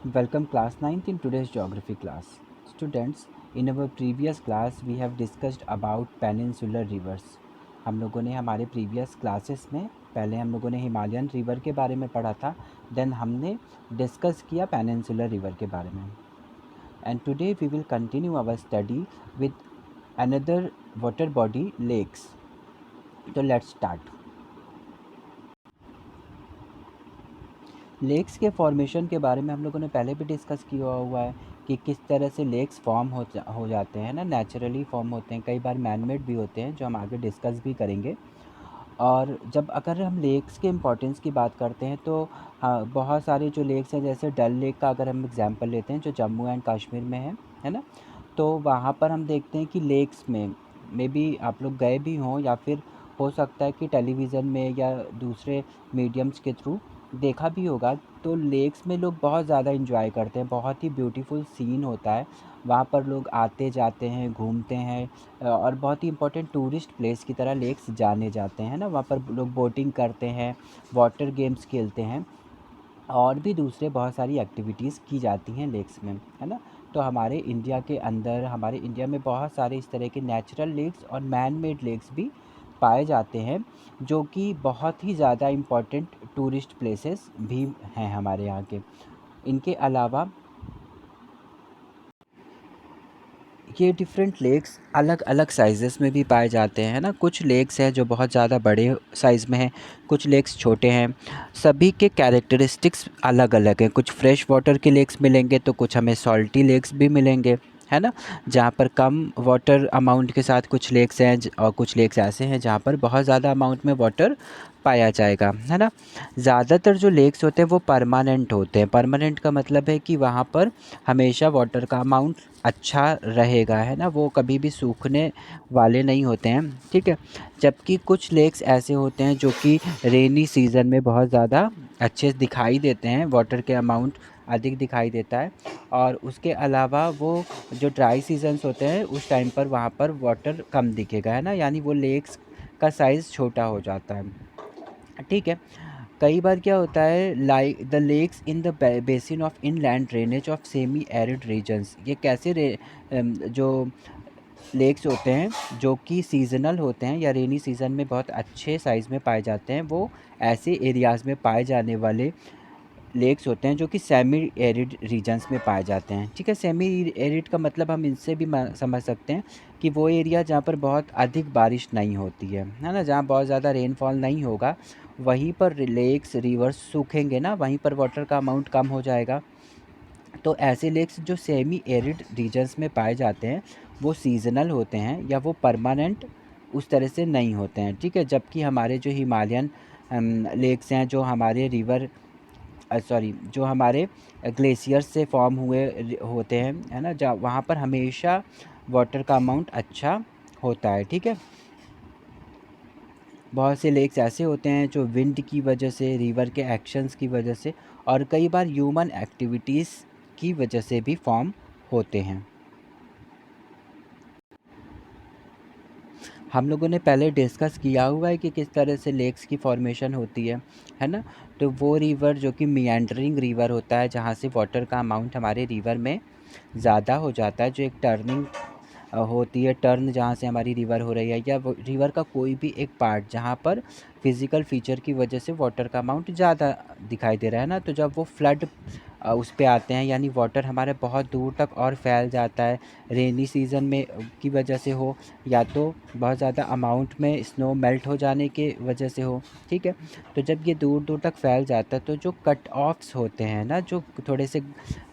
Welcome class 9th in today's geography class. Students, in our previous class we have discussed about peninsular rivers. हम लोगों ने हमारे previous classes में पहले हम लोगों ने हिमालयन रिवर के बारे में पढ़ा था, देन हमने डिस्कस किया पेनिनसुलर रिवर के बारे में. And today we will continue our study with another water body lakes. तो लेट्स स्टार्ट. लेक्स के फॉर्मेशन के बारे में हम लोगों ने पहले भी डिस्कस किया हुआ है कि किस तरह से लेक्स फॉर्म हो जाते हैं ना, नेचुरली फॉर्म होते हैं, कई बार मैन मेड भी होते हैं, जो हम आगे डिस्कस भी करेंगे. और जब अगर हम लेक्स के इम्पोर्टेंस की बात करते हैं तो हाँ, बहुत सारे जो लेक्स हैं, जैसे डल लेक का अगर हम एग्जांपल लेते हैं जो जम्मू एंड कश्मीर में है ना, तो वहाँ पर हम देखते हैं कि लेक्स में मे बी आप लोग गए भी हों या फिर हो सकता है कि टेलीविज़न में या दूसरे मीडियम्स के थ्रू देखा भी होगा. तो लेक्स में लोग बहुत ज़्यादा इंजॉय करते हैं, बहुत ही ब्यूटीफुल सीन होता है. वहाँ पर लोग आते जाते हैं, घूमते हैं, और बहुत ही इम्पोर्टेंट टूरिस्ट प्लेस की तरह लेक्स जाने जाते हैं ना. वहाँ पर लोग बोटिंग करते हैं, वाटर गेम्स खेलते हैं, और भी दूसरे बहुत सारी एक्टिविटीज़ की जाती हैं लेक्स में, है ना. तो हमारे इंडिया के अंदर, हमारे इंडिया में बहुत सारे इस तरह के नेचुरल लेक्स और मैन मेड लेक्स भी पाए जाते हैं, जो कि बहुत ही ज़्यादा इम्पोर्टेंट टूरिस्ट प्लेसेस भी हैं हमारे यहाँ के. इनके अलावा ये डिफरेंट लेक्स अलग अलग साइज़ेस में भी पाए जाते हैं ना. कुछ लेक्स हैं जो बहुत ज़्यादा बड़े साइज़ में हैं, कुछ लेक्स छोटे हैं. सभी के कैरेक्टरिस्टिक्स अलग अलग हैं. कुछ फ्रेश वाटर के लेक्स मिलेंगे तो कुछ हमें सॉल्टी लेक्स भी मिलेंगे, है ना. जहाँ पर कम वाटर अमाउंट के साथ कुछ लेक्स हैं, और कुछ लेक्स ऐसे हैं जहाँ पर बहुत ज़्यादा अमाउंट में वाटर पाया जाएगा, है ना. ज़्यादातर जो लेक्स होते हैं वो परमानेंट होते हैं. परमानेंट का मतलब है कि वहाँ पर हमेशा वाटर का अमाउंट अच्छा रहेगा, है ना. वो कभी भी सूखने वाले नहीं होते हैं, ठीक है. जबकि कुछ लेक्स ऐसे होते हैं जो कि रेनी सीज़न में बहुत ज़्यादा अच्छे दिखाई देते हैं, वाटर के अमाउंट अधिक दिखाई देता है. और उसके अलावा वो जो ड्राई सीजन्स होते हैं उस टाइम पर वहाँ पर वाटर कम दिखेगा, है ना, यानी वो लेक्स का साइज़ छोटा हो जाता है, ठीक है. कई बार क्या होता है, like the lakes in the basin of inland drainage of semi arid regions. ये कैसे जो लेक्स होते हैं जो कि सीज़नल होते हैं या रेनी सीज़न में बहुत अच्छे साइज़ में पाए जाते हैं, वो ऐसे एरियाज़ में पाए जाने वाले लेक्स होते हैं जो कि सेमी एरिड रीजन्स में पाए जाते हैं, ठीक है. सेमी एरिड का मतलब हम इनसे भी समझ सकते हैं कि वो एरिया जहाँ पर बहुत अधिक बारिश नहीं होती है ना, जहाँ बहुत ज़्यादा रेनफॉल नहीं होगा, वहीं पर लेक्स रिवर्स सूखेंगे ना, वहीं पर वाटर का अमाउंट कम हो जाएगा. तो ऐसे लेक्स जो सेमी एरिड रीजन्स में पाए जाते हैं वो सीज़नल होते हैं या वो परमानेंट उस तरह से नहीं होते हैं, ठीक है. जबकि हमारे जो हिमालयन लेक्स हैं, जो हमारे रिवर सॉरी जो हमारे ग्लेशियर्स से फॉर्म हुए होते हैं, है ना, जहाँ वहाँ पर हमेशा वाटर का अमाउंट अच्छा होता है, ठीक है. बहुत से लेक्स ऐसे होते हैं जो विंड की वजह से, रिवर के एक्शंस की वजह से, और कई बार ह्यूमन एक्टिविटीज़ की वजह से भी फॉर्म होते हैं. हम लोगों ने पहले डिस्कस किया हुआ है कि किस तरह से लेक्स की फॉर्मेशन होती है ना. तो वो रिवर जो कि मियांडरिंग रिवर होता है, जहाँ से वाटर का अमाउंट हमारे रिवर में ज़्यादा हो जाता है, जो एक टर्निंग होती है, टर्न जहाँ से हमारी रिवर हो रही है, या रिवर का कोई भी एक पार्ट जहाँ पर फिज़िकल फीचर की वजह से वाटर का अमाउंट ज़्यादा दिखाई दे रहा है ना, तो जब वो फ्लड उस पे आते हैं, यानी वाटर हमारे बहुत दूर तक और फैल जाता है, रेनी सीज़न में की वजह से हो, या तो बहुत ज़्यादा अमाउंट में स्नो मेल्ट हो जाने के वजह से हो, ठीक है. तो जब ये दूर दूर तक फैल जाता है तो जो कट ऑफ्स होते हैं ना, जो थोड़े से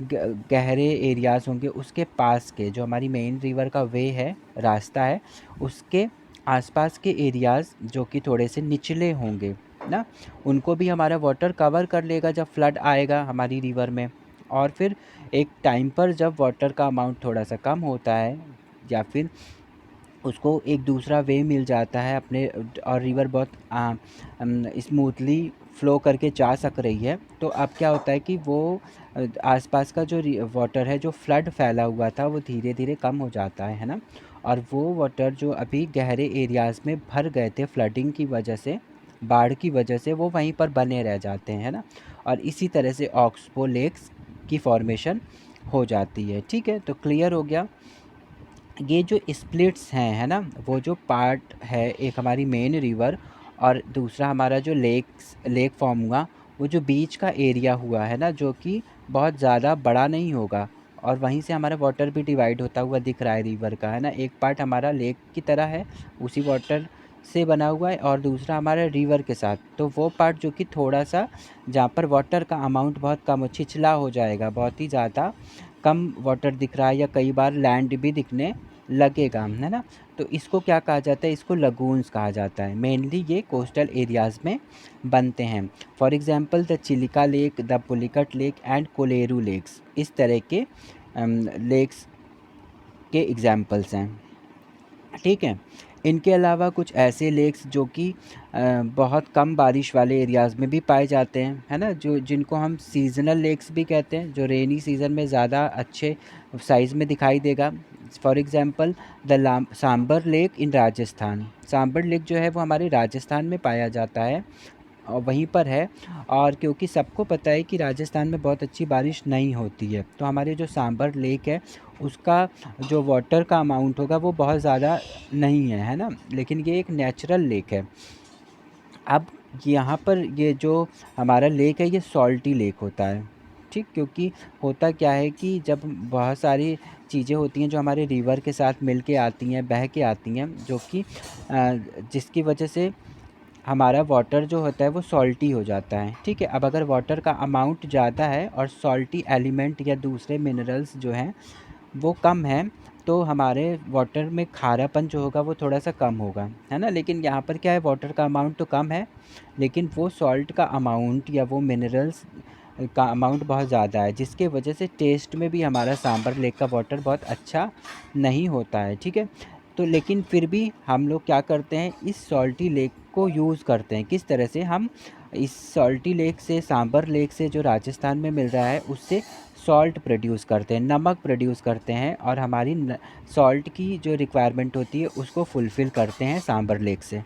गहरे एरियाज़ होंगे, उसके पास के जो हमारी मेन रिवर का वे है, रास्ता है, उसके आसपास के एरियाज़ जो कि थोड़े से निचले होंगे ना, उनको भी हमारा वाटर कवर कर लेगा जब फ्लड आएगा हमारी रिवर में. और फिर एक टाइम पर जब वाटर का अमाउंट थोड़ा सा कम होता है, या फिर उसको एक दूसरा वे मिल जाता है अपने, और रिवर बहुत स्मूथली फ़्लो करके जा सक रही है, तो अब क्या होता है कि वो आसपास का जो वाटर है, जो फ्लड फैला हुआ था, वो धीरे धीरे कम हो जाता है ना. और वो वाटर जो अभी गहरे एरियाज़ में भर गए थे फ्लडिंग की वजह से, बाढ़ की वजह से वो वहीं पर बने रह जाते हैं, है ना। और इसी तरह से ऑक्सबो लेक्स की फॉर्मेशन हो जाती है। ठीक है, तो क्लियर हो गया। ये जो स्प्लिट्स हैं, है ना, वो जो पार्ट है, एक हमारी मेन रिवर और दूसरा हमारा जो लेक फॉर्म हुआ, वो जो बीच का एरिया हुआ है ना, जो कि बहुत ज़्यादा बड़ा नहीं होगा, और वहीं से हमारा वाटर भी डिवाइड होता हुआ दिख रहा है रिवर का, है ना। एक पार्ट हमारा लेक की तरह है, उसी वाटर से बना हुआ है, और दूसरा हमारा रिवर के साथ। तो वो पार्ट जो कि थोड़ा सा, जहाँ पर वाटर का अमाउंट बहुत कम हो, छिछला हो जाएगा, बहुत ही ज़्यादा कम वाटर दिख रहा है, या कई बार लैंड भी दिखने लगेगा, है ना। तो इसको क्या कहा जाता है, इसको लगून्स कहा जाता है। मेनली ये कोस्टल एरियाज़ में बनते हैं। For example the Chilika lake, the Pulicat lake and Kolleru lakes, इस तरह के लेक्स के एग्जांपल्स हैं। ठीक है, इनके अलावा कुछ ऐसे लेक्स जो कि बहुत कम बारिश वाले एरियाज़ में भी पाए जाते हैं, है ना, जो जिनको हम सीज़नल लेक्स भी कहते हैं, जो रेनी सीज़न में ज़्यादा अच्छे साइज़ में दिखाई देगा। For example the Sambhar lake in Rajasthan. Sambhar lake जो है वो हमारे राजस्थान में पाया जाता है, और वहीं पर है। और क्योंकि सबको पता है कि राजस्थान में बहुत अच्छी बारिश नहीं होती है, तो हमारे जो सांबर लेक है, उसका जो वाटर का अमाउंट होगा वो बहुत ज़्यादा नहीं है ना, लेकिन ये एक नेचुरल लेक है। अब यहाँ पर ये जो हमारा लेक है, ये सॉल्टी लेक होता है। ठीक, क्योंकि होता क्या है कि जब बहुत सारी चीज़ें होती हैं जो हमारे रिवर के साथ मिल के आती हैं, बह के आती हैं, जो कि जिसकी वजह से हमारा वाटर जो होता है वो सॉल्टी हो जाता है। ठीक है, अब अगर वाटर का अमाउंट ज़्यादा है और सॉल्टी एलिमेंट या दूसरे मिनरल्स जो हैं वो कम है, तो हमारे वाटर में खारापन जो होगा वो थोड़ा सा कम होगा, है ना। लेकिन यहाँ पर क्या है, वाटर का अमाउंट तो कम है, लेकिन वो सॉल्ट का अमाउंट या वो मिनरल्स का अमाउंट बहुत ज़्यादा है, जिसके वजह से टेस्ट में भी हमारा सांबर लेक का वाटर बहुत अच्छा नहीं होता है। ठीक है, तो लेकिन फिर भी हम लोग क्या करते हैं, इस सॉल्टी लेक को यूज़ करते हैं। किस तरह से, हम इस सॉल्टी लेक से, सांबर लेक से जो राजस्थान में मिल रहा है, उससे सॉल्ट प्रोड्यूस करते हैं, नमक प्रोड्यूस करते हैं, और हमारी सॉल्ट की जो रिक्वायरमेंट होती है उसको फुलफ़िल करते हैं सांबर लेक से।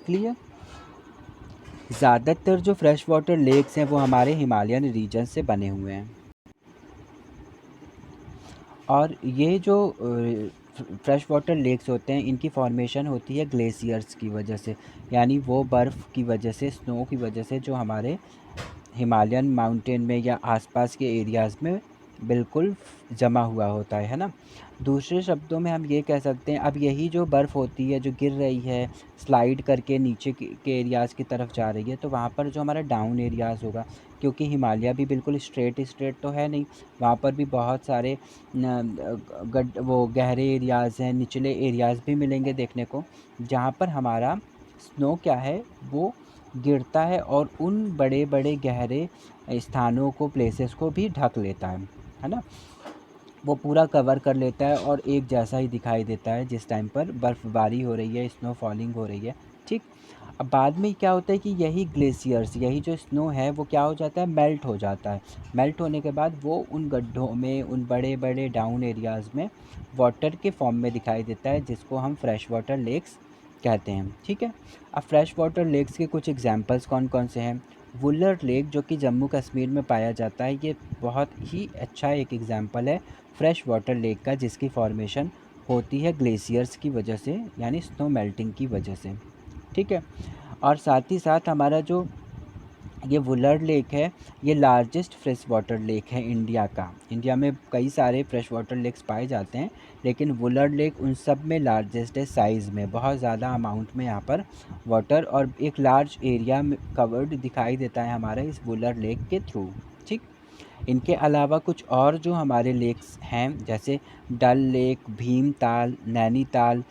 क्लियर। ज़्यादातर जो फ्रेश वाटर लेक्स हैं वो हमारे हिमालयन रीजन से बने हुए हैं, और ये जो फ्रेश वाटर लेक्स होते हैं, इनकी फॉर्मेशन होती है ग्लेशियर्स की वजह से, यानी वो बर्फ़ की वजह से, स्नो की वजह से, जो हमारे हिमालयन माउंटेन में या आसपास के एरियाज़ में बिल्कुल जमा हुआ होता है ना। दूसरे शब्दों में हम ये कह सकते हैं, अब यही जो बर्फ़ होती है जो गिर रही है, स्लाइड करके नीचे के एरियाज़ की तरफ जा रही है, तो वहाँ पर जो हमारा डाउन एरियाज़ होगा, क्योंकि हिमालय भी बिल्कुल स्ट्रेट स्ट्रेट तो है नहीं, वहाँ पर भी बहुत सारे वो गहरे एरियाज़ हैं, निचले एरियाज़ भी मिलेंगे देखने को, जहाँ पर हमारा स्नो क्या है, वो गिरता है और उन बड़े बड़े गहरे स्थानों को, प्लेसेस को भी ढक लेता है ना। वो पूरा कवर कर लेता है और एक जैसा ही दिखाई देता है जिस टाइम पर बर्फ़बारी हो रही है, स्नो फॉलिंग हो रही है। ठीक, अब बाद में क्या होता है कि यही ग्लेशियर्स, यही जो स्नो है वो क्या हो जाता है, मेल्ट हो जाता है। मेल्ट होने के बाद वो उन गड्ढों में, उन बड़े बड़े डाउन एरियाज़ में वाटर के फॉर्म में दिखाई देता है, जिसको हम फ्रेश वाटर लेक्स कहते हैं। ठीक है, अब फ्रेश वाटर लेक्स के कुछ एग्जांपल्स कौन कौन से हैं। वुलर लेक जो कि जम्मू कश्मीर में पाया जाता है, ये बहुत ही अच्छा एक एग्जांपल है फ्रेश वाटर लेक का, जिसकी फॉर्मेशन होती है ग्लेशियर्स की वजह से, यानी स्नो मेल्टिंग की वजह से। ठीक है, और साथ ही साथ हमारा जो ये वुलर लेक है, ये लार्जेस्ट फ्रेश वाटर लेक है इंडिया का। इंडिया में कई सारे फ्रेश वाटर लेक्स पाए जाते हैं, लेकिन वुलर लेक उन सब में लार्जेस्ट है साइज़ में, बहुत ज़्यादा अमाउंट में यहाँ पर वाटर और एक लार्ज एरिया में कवर्ड दिखाई देता है हमारे इस वुलर लेक के थ्रू। ठीक, इनके अलावा कुछ और जो हमारे लेक्स हैं, जैसे डल लेक, भीमताल, नैनीताल,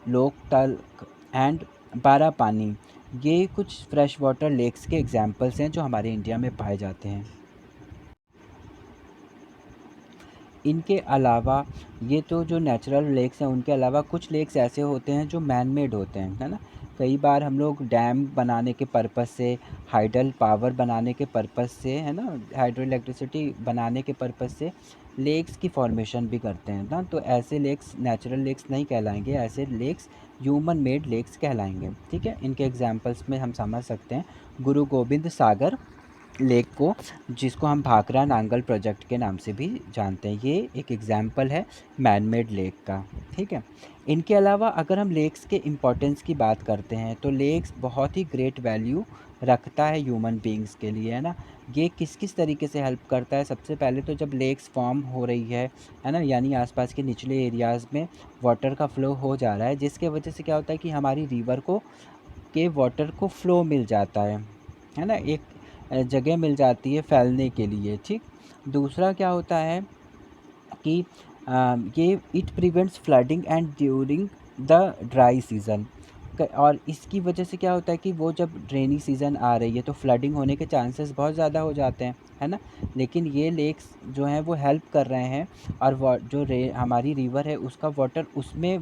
लोकटक एंड बारापानी, ये कुछ फ्रेश वाटर लेक्स के एग्जांपल्स हैं जो हमारे इंडिया में पाए जाते हैं। इनके अलावा ये तो जो नेचुरल लेक्स हैं, उनके अलावा कुछ लेक्स ऐसे होते हैं जो मैन मेड होते हैं, है ना। कई बार हम लोग डैम बनाने के पर्पज़ से, हाइडल पावर बनाने के पर्पज़ से, है ना, हाइड्रो इलेक्ट्रिसिटी बनाने के पर्पज़ से लेक्स की फॉर्मेशन भी करते हैं ना। तो ऐसे लेक्स नेचुरल लेक्स नहीं कहलाएंगे, ऐसे लेक्स ह्यूमन मेड लेक्स कहलाएंगे। ठीक है, इनके एग्जांपल्स में हम समझ सकते हैं गुरु गोबिंद सागर लेक को, जिसको हम भाखड़ा नांगल प्रोजेक्ट के नाम से भी जानते हैं। ये एक एग्जाम्पल है मैन मेड लेक का। ठीक है, इनके अलावा अगर हम लेक्स के इम्पोर्टेंस की बात करते हैं तो लेक्स बहुत ही ग्रेट वैल्यू रखता है ह्यूमन बींग्स के लिए, है ना। ये किस किस तरीके से हेल्प करता है? सबसे पहले तो जब लेक्स फॉर्म हो रही है ना, यानी आसपास के निचले एरियाज़ में वाटर का फ्लो हो जा रहा है, जिसके वजह से क्या होता है कि हमारी रिवर को के वाटर को फ्लो मिल जाता है ना, एक जगह मिल जाती है फैलने के लिए। ठीक, दूसरा क्या होता है कि ये it prevents flooding and during the dry season. और इसकी वजह से क्या होता है कि वो जब रेनी सीज़न आ रही है तो फ्लडिंग होने के चांसेस बहुत ज़्यादा हो जाते हैं, है ना। लेकिन ये लेक्स जो हैं वो हेल्प कर रहे हैं, और जो हमारी रिवर है उसका वाटर उसमें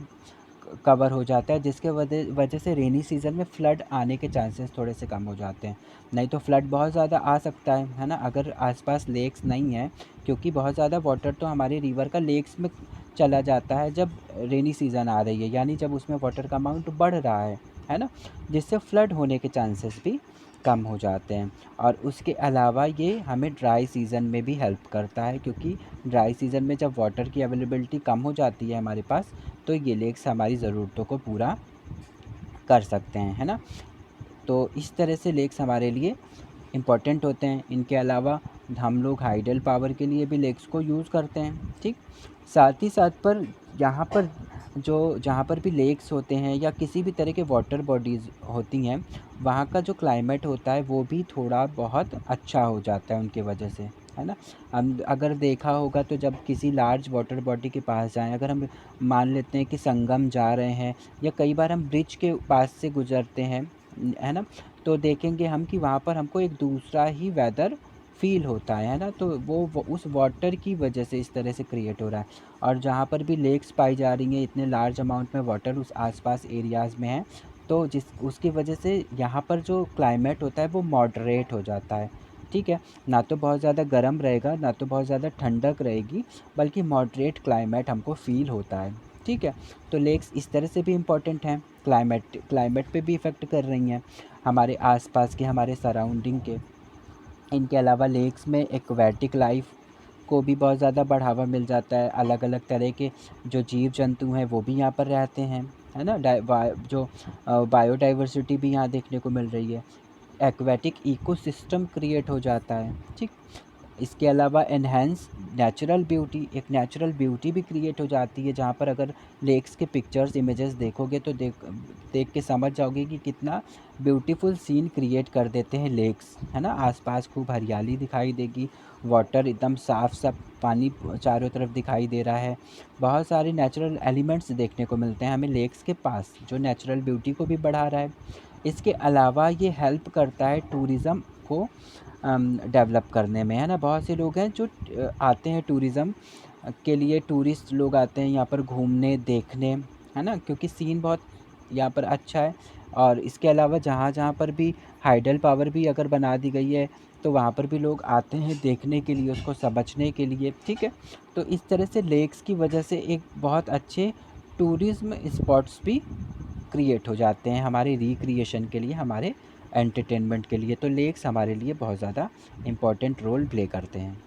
कवर हो जाता है, जिसके वजह वजह से रेनी सीज़न में फ़्लड आने के चांसेस थोड़े से कम हो जाते हैं। नहीं तो फ़्लड बहुत ज़्यादा आ सकता है ना, अगर आसपास लेक्स नहीं है, क्योंकि बहुत ज़्यादा वाटर तो हमारी रिवर का लेक्स में चला जाता है जब रेनी सीज़न आ रही है, यानी जब उसमें वाटर का अमाउंट बढ़ रहा है ना, जिससे फ़्लड होने के चांसेस भी कम हो जाते हैं। और उसके अलावा ये हमें ड्राई सीज़न में भी हेल्प करता है, क्योंकि ड्राई सीज़न में जब वाटर की अवेलेबिलिटी कम हो जाती है हमारे पास, तो ये लेक्स हमारी ज़रूरतों को पूरा कर सकते हैं, है ना। तो इस तरह से लेक्स हमारे लिए इम्पॉर्टेंट होते हैं। इनके अलावा हम लोग हाइडल पावर के लिए भी लेक्स को यूज़ करते हैं। ठीक, साथ ही साथ पर यहाँ पर जो जहाँ पर भी लेक्स होते हैं या किसी भी तरह के वाटर बॉडीज़ होती हैं, वहाँ का जो क्लाइमेट होता है वो भी थोड़ा बहुत अच्छा हो जाता है उनके वजह से, है ना। हम अगर देखा होगा तो जब किसी लार्ज वाटर बॉडी के पास जाएं, अगर हम मान लेते हैं कि संगम जा रहे हैं, या कई बार हम ब्रिज के पास से गुजरते हैं, है ना, तो देखेंगे हम कि वहाँ पर हमको एक दूसरा ही वेदर फ़ील होता है ना। तो वो उस वाटर की वजह से इस तरह से क्रिएट हो रहा है। और जहाँ पर भी लेक्स पाई जा रही हैं, इतने लार्ज अमाउंट में वाटर उस आसपास एरियाज़ में है, तो जिस उसकी वजह से यहाँ पर जो क्लाइमेट होता है वो मॉडरेट हो जाता है। ठीक है, ना तो बहुत ज़्यादा गर्म रहेगा, ना तो बहुत ज़्यादा ठंडक रहेगी, बल्कि मॉडरेट क्लाइमेट हमको फ़ील होता है। ठीक है, तो लेक्स इस तरह से भी इम्पोर्टेंट हैं, क्लाइमेट पे भी इफ़ेक्ट कर रही हैं, हमारे आसपास के, हमारे सराउंडिंग के। इनके अलावा लेक्स में एक्वेटिक लाइफ को भी बहुत ज़्यादा बढ़ावा मिल जाता है, अलग अलग तरह के जो जीव जंतु हैं वो भी यहाँ पर रहते हैं, है ना। जो बायोडाइवर्सिटी भी यहाँ देखने को मिल रही है, एक्वेटिक इकोसिस्टम क्रिएट हो जाता है। ठीक, इसके अलावा एनहेंस एक नेचुरल ब्यूटी भी क्रिएट हो जाती है, जहाँ पर अगर लेक्स के पिक्चर्स इमेजेस देखोगे तो देख के समझ जाओगे कि कितना ब्यूटीफुल सीन क्रिएट कर देते हैं लेक्स, है ना। आसपास खूब हरियाली दिखाई देगी, वाटर एकदम साफ साफ, पानी चारों तरफ दिखाई दे रहा है, बहुत सारे नेचुरल एलिमेंट्स देखने को मिलते हैं हमें लेक्स के पास, जो नेचुरल ब्यूटी को भी बढ़ा रहा है। इसके अलावा ये हेल्प करता है टूरिज़्म को डेवलप करने में, है ना। बहुत से लोग हैं जो आते हैं टूरिज़्म के लिए, टूरिस्ट लोग आते हैं यहाँ पर घूमने, देखने, है ना, क्योंकि सीन बहुत यहाँ पर अच्छा है। और इसके अलावा जहाँ जहाँ पर भी हाइडल पावर भी अगर बना दी गई है, तो वहाँ पर भी लोग आते हैं देखने के लिए, उसको समझने के लिए। ठीक है, तो इस तरह से लेक्स की वजह से एक बहुत अच्छे टूरिज़्म स्पॉट्स भी क्रिएट हो जाते हैं हमारे रिक्रिएशन के लिए, हमारे एंटरटेनमेंट के लिए। तो लेक्स हमारे लिए बहुत ज़्यादा इम्पोर्टेंट रोल प्ले करते हैं।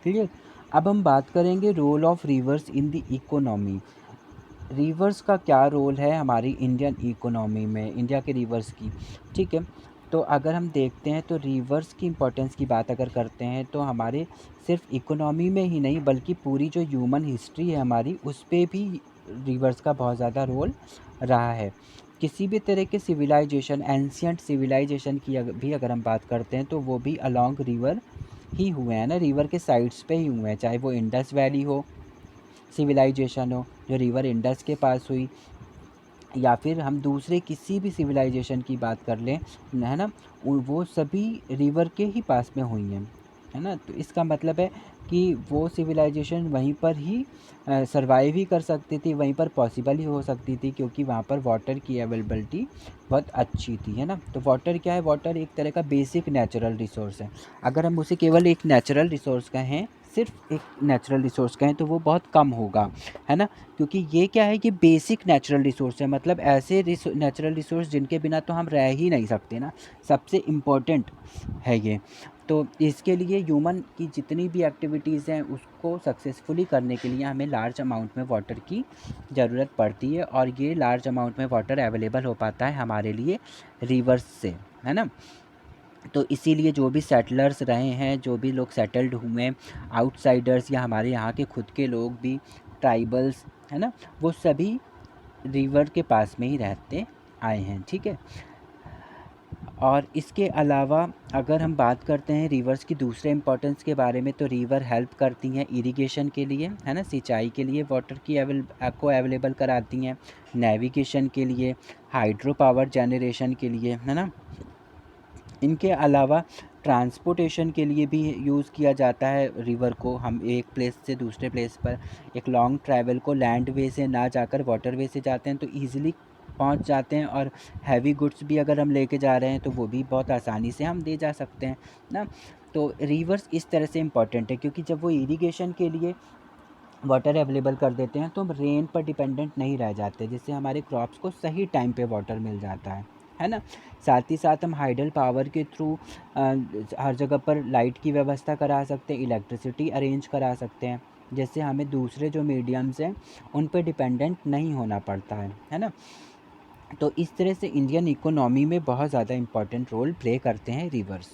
क्लियर। अब हम बात करेंगे role of rivers in the economy. Rivers का क्या रोल है हमारी इंडियन इकोनॉमी में, इंडिया के रिवर्स की। ठीक है, तो अगर हम देखते हैं तो रिवर्स की इम्पोर्टेंस की बात अगर करते हैं तो हमारे सिर्फ इकोनॉमी में ही नहीं, बल्कि पूरी जो ह्यूमन हिस्ट्री है हमारी, उस पे भी रिवर्स का बहुत ज़्यादा रोल रहा है। किसी भी तरह के सिविलाइजेशन, एंशियंट सिविलाइजेशन की भी अगर हम बात करते हैं तो वो भी अलोंग रिवर ही हुए हैं ना, रिवर के साइड्स पे ही हुए हैं, चाहे वो इंडस वैली हो सिविलाइजेशन हो जो रिवर इंडस के पास हुई, या फिर हम दूसरे किसी भी सिविलाइजेशन की बात कर लें, है ना, वो सभी रिवर के ही पास में हुई हैं। है ना। तो इसका मतलब है कि वो सिविलाइजेशन वहीं पर ही सर्वाइव ही कर सकती थी, वहीं पर पॉसिबल ही हो सकती थी, क्योंकि वहाँ पर वाटर की अवेलेबिलिटी बहुत अच्छी थी, है ना। तो वाटर क्या है, वाटर एक तरह का बेसिक नेचुरल रिसोर्स है। अगर हम उसे केवल एक नेचुरल रिसोर्स कहें, सिर्फ एक नेचुरल रिसोर्स कहें, तो वो बहुत कम होगा, है ना। क्योंकि ये क्या है कि बेसिक नेचुरल रिसोर्स है, मतलब ऐसे नेचुरल रिसोर्स जिनके बिना तो हम रह ही नहीं सकते ना, सबसे इम्पोर्टेंट है ये। तो इसके लिए ह्यूमन की जितनी भी एक्टिविटीज़ हैं उसको सक्सेसफुली करने के लिए हमें लार्ज अमाउंट में वाटर की ज़रूरत पड़ती है, और ये लार्ज अमाउंट में वाटर अवेलेबल हो पाता है हमारे लिए रिवर्स से, है ना। तो इसीलिए जो भी सेटलर्स रहे हैं, जो भी लोग सेटल्ड हुए, आउटसाइडर्स या हमारे यहाँ के खुद के लोग भी, ट्राइबल्स, है ना, वो सभी रिवर के पास में ही रहते आए हैं, ठीक है। और इसके अलावा अगर हम बात करते हैं रिवर्स की दूसरे इम्पोर्टेंस के बारे में, तो रिवर हेल्प करती हैं इरिगेशन के लिए, है ना, सिंचाई के लिए वाटर की को अवेलेबल कराती हैं, नेविगेशन के लिए, हाइड्रो पावर जनरेशन के लिए, है ना। इनके अलावा ट्रांसपोर्टेशन के लिए भी यूज़ किया जाता है रिवर को। हम एक प्लेस से दूसरे प्लेस पर एक लॉन्ग ट्रैवल को लैंड वे से ना जाकर वाटर वे से जाते हैं तो ईज़िली पहुंच जाते हैं, और हैवी गुड्स भी अगर हम लेके जा रहे हैं तो वो भी बहुत आसानी से हम दे जा सकते हैं ना। तो रिवर्स इस तरह से इम्पॉर्टेंट है, क्योंकि जब वो इरिगेशन के लिए वाटर अवेलेबल कर देते हैं तो हम रेन पर डिपेंडेंट नहीं रह जाते, जिससे हमारे क्रॉप्स को सही टाइम पे वाटर मिल जाता है ना। साथ ही साथ हम हाइडल पावर के थ्रू हर जगह पर लाइट की व्यवस्था करा सकते हैं, इलेक्ट्रिसिटी अरेंज करा सकते हैं, जिससे हमें दूसरे जो मीडियम्स हैं उन पर डिपेंडेंट नहीं होना पड़ता है ना। तो इस तरह से इंडियन इकोनॉमी में बहुत ज़्यादा इम्पॉर्टेंट रोल प्ले करते हैं reverse.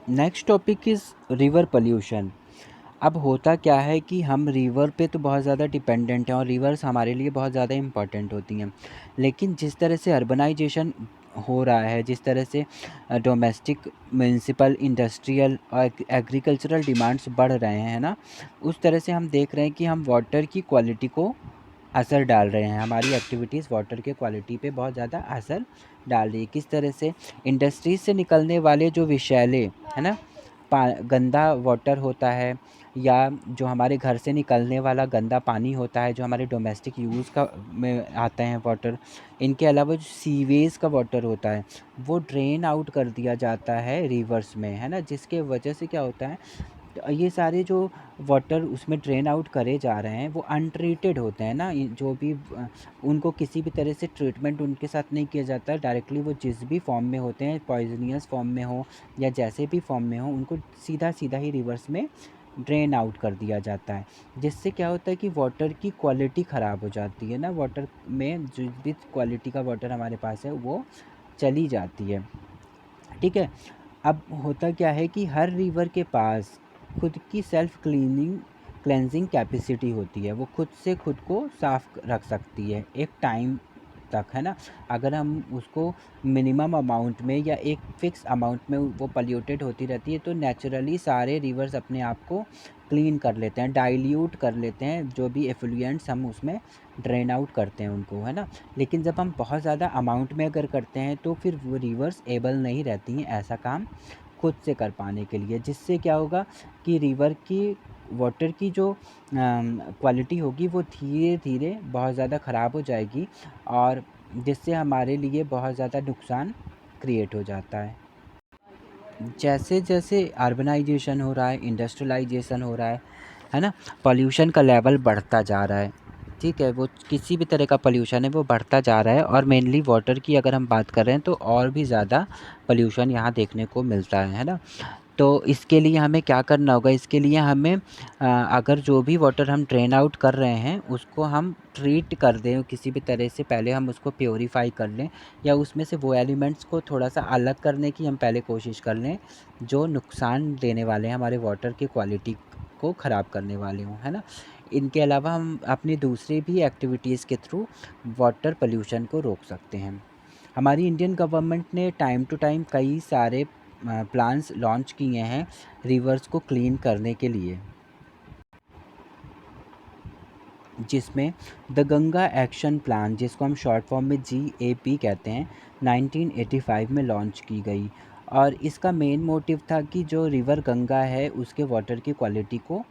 Next topic is river pollution. अब होता क्या है कि हम रिवर पे तो बहुत ज़्यादा डिपेंडेंट हैं और रिवर्स हमारे लिए बहुत ज़्यादा इम्पॉर्टेंट होती हैं, लेकिन जिस तरह से अर्बनाइजेशन हो रहा है, जिस तरह से डोमेस्टिक, म्यूनिसिपल, इंडस्ट्रियल और एग्रीकल्चरल डिमांड्स बढ़ रहे हैं ना, उस तरह से हम देख रहे हैं कि हम वाटर की क्वालिटी को असर डाल रहे हैं, हमारी एक्टिविटीज़ वाटर के क्वालिटी पे बहुत ज़्यादा असर डाल रही है। किस तरह से इंडस्ट्रीज से निकलने वाले जो विषैले, है ना, गंदा वाटर होता है, या जो हमारे घर से निकलने वाला गंदा पानी होता है जो हमारे डोमेस्टिक यूज़ का में आते हैं वाटर, इनके अलावा जो सीवेज का वाटर होता है वो ड्रेन आउट कर दिया जाता है रिवर्स में, है ना। जिसके वजह से क्या होता है, तो ये सारे जो वाटर उसमें ड्रेन आउट करे जा रहे हैं वो अनट्रीटेड होते हैं ना, जो भी उनको किसी भी तरह से ट्रीटमेंट उनके साथ नहीं किया जाता है, डायरेक्टली वो जिस भी फॉर्म में होते हैं, पॉइजनियस फॉर्म में हो या जैसे भी फॉर्म में हो, उनको सीधा सीधा ही रिवर्स में ड्रेन आउट कर दिया जाता है। जिससे क्या होता है कि वाटर की क्वालिटी ख़राब हो जाती है ना, वाटर में जो भी क्वालिटी का वाटर हमारे पास है वो चली जाती है, ठीक है। अब होता क्या है कि हर रिवर के पास खुद की सेल्फ क्लेंजिंग कैपेसिटी होती है, वो खुद से खुद को साफ रख सकती है एक टाइम तक, है ना। अगर हम उसको मिनिमम अमाउंट में या एक फ़िक्स अमाउंट में वो पॉल्यूटेड होती रहती है तो नेचुरली सारे रिवर्स अपने आप को क्लीन कर लेते हैं, डाइल्यूट कर लेते हैं, जो भी एफ्लुएंट्स हम उसमें ड्रेन आउट करते हैं उनको, है ना। लेकिन जब हम बहुत ज़्यादा अमाउंट में अगर करते हैं तो फिर वो रिवर्स एबल नहीं रहती हैं ऐसा काम खुद से कर पाने के लिए, जिससे क्या होगा कि रिवर की वाटर की जो क्वालिटी होगी वो धीरे धीरे बहुत ज़्यादा ख़राब हो जाएगी, और जिससे हमारे लिए बहुत ज़्यादा नुकसान क्रिएट हो जाता है। जैसे जैसे अर्बनाइजेशन हो रहा है, इंडस्ट्रियलाइजेशन हो रहा है ना, पॉल्यूशन का लेवल बढ़ता जा रहा है, ठीक है। वो किसी भी तरह का पॉल्यूशन है वो बढ़ता जा रहा है, और मेनली वाटर की अगर हम बात कर रहे हैं तो और भी ज़्यादा पॉल्यूशन यहाँ देखने को मिलता है ना। तो इसके लिए हमें क्या करना होगा, इसके लिए हमें अगर जो भी वाटर हम ड्रेन आउट कर रहे हैं उसको हम ट्रीट कर दें किसी भी तरह से, पहले हम उसको प्योरीफाई कर लें, या उसमें से वो एलिमेंट्स को थोड़ा सा अलग करने की हम पहले कोशिश कर लें जो नुकसान देने वाले हैं, हमारे वाटर की क्वालिटी को ख़राब करने वाले हों, है ना। इनके अलावा हम अपनी दूसरी भी एक्टिविटीज़ के थ्रू वाटर पोल्यूशन को रोक सकते हैं। हमारी इंडियन गवर्नमेंट ने टाइम टू टाइम कई सारे प्लान्स लॉन्च किए हैं रिवर्स को क्लीन करने के लिए, जिसमें द गंगा एक्शन प्लान, जिसको हम शॉर्ट फॉर्म में GAP कहते हैं, 1985 में लॉन्च की गई। और इसका मेन मोटिव था कि जो रिवर गंगा है उसके वाटर की क्वालिटी को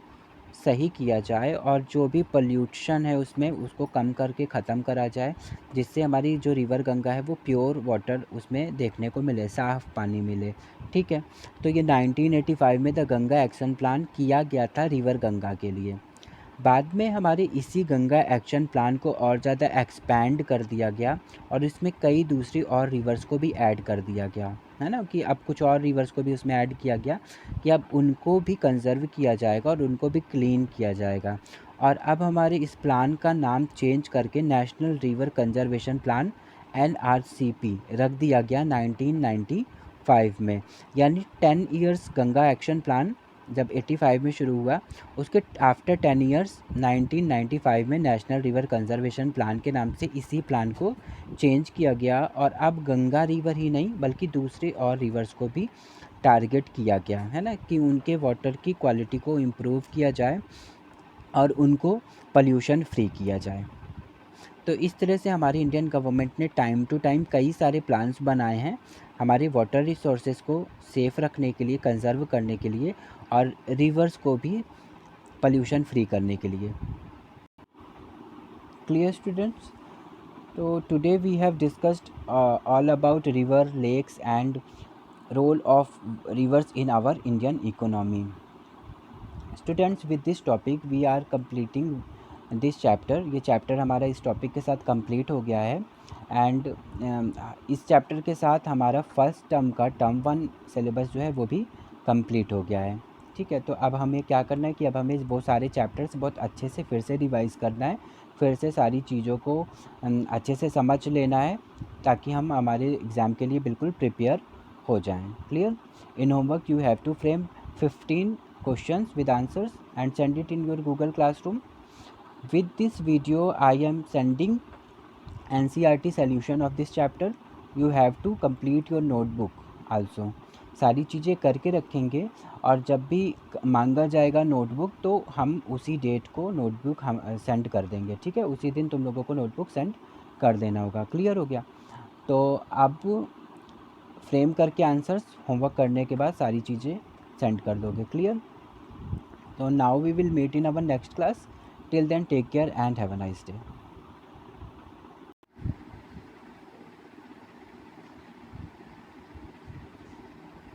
सही किया जाए और जो भी पोल्यूशन है उसमें उसको कम करके ख़त्म करा जाए, जिससे हमारी जो रिवर गंगा है वो प्योर वाटर उसमें देखने को मिले, साफ़ पानी मिले। ठीक है, तो ये 1985 में द गंगा एक्शन प्लान किया गया था रिवर गंगा के लिए। बाद में हमारे इसी गंगा एक्शन प्लान को और ज़्यादा एक्सपैंड कर दिया गया और इसमें कई दूसरी और रिवर्स को भी ऐड कर दिया गया, है ना, कि अब कुछ और रिवर्स को भी उसमें ऐड किया गया कि अब उनको भी कंज़र्व किया जाएगा और उनको भी क्लीन किया जाएगा। और अब हमारे इस प्लान का नाम चेंज करके national river conservation plan NRCP रख दिया गया 1995 में। यानी 10 इयर्स गंगा एक्शन प्लान जब 85 में शुरू हुआ, उसके आफ्टर 10 इयर्स 1995 में नेशनल रिवर कंजर्वेशन प्लान के नाम से इसी प्लान को चेंज किया गया और अब गंगा रिवर ही नहीं बल्कि दूसरे और रिवर्स को भी टारगेट किया गया, है ना, कि उनके वाटर की क्वालिटी को इम्प्रूव किया जाए और उनको पॉल्यूशन फ्री किया जाए। तो इस तरह से हमारी इंडियन गवर्नमेंट ने टाइम टू टाइम कई सारे प्लान्स बनाए हैं हमारे वाटर रिसोर्सेज को सेफ़ रखने के लिए, कंज़र्व करने के लिए और रिवर्स को भी पॉल्यूशन फ्री करने के लिए। Clear students? तो today we have discussed all about river, lakes and role of rivers in our Indian economy. Students, with this topic we are completing this chapter. ये चैप्टर हमारा इस topic के साथ complete हो गया है एंड इस चैप्टर के साथ हमारा फर्स्ट टर्म का टर्म 1 सिलेबस जो है वो भी कंप्लीट हो गया है। ठीक है, तो अब हमें क्या करना है कि अब हमें वो सारे चैप्टर्स बहुत अच्छे से फिर से रिवाइज़ करना है, फिर से सारी चीज़ों को अच्छे से समझ लेना है ताकि हम हमारे एग्ज़ाम के लिए बिल्कुल प्रिपेयर हो जाएं। Clear? In homework you have to frame 15 questions with answers and send it in your Google Classroom. With this video I am sending NCERT solution of this chapter. You have to complete your notebook also. सारी चीज़ें करके रखेंगे और जब भी मांगा जाएगा notebook तो हम उसी डेट को नोटबुक हम सेंड कर देंगे। ठीक है, उसी दिन तुम लोगों को नोटबुक सेंड कर देना होगा। क्लियर हो गया? तो अब फ्रेम करके आंसर्स होमवर्क करने के बाद सारी चीज़ें सेंड कर दोगे। Clear? So now we will meet in our next class. Till then, take care and have a nice day.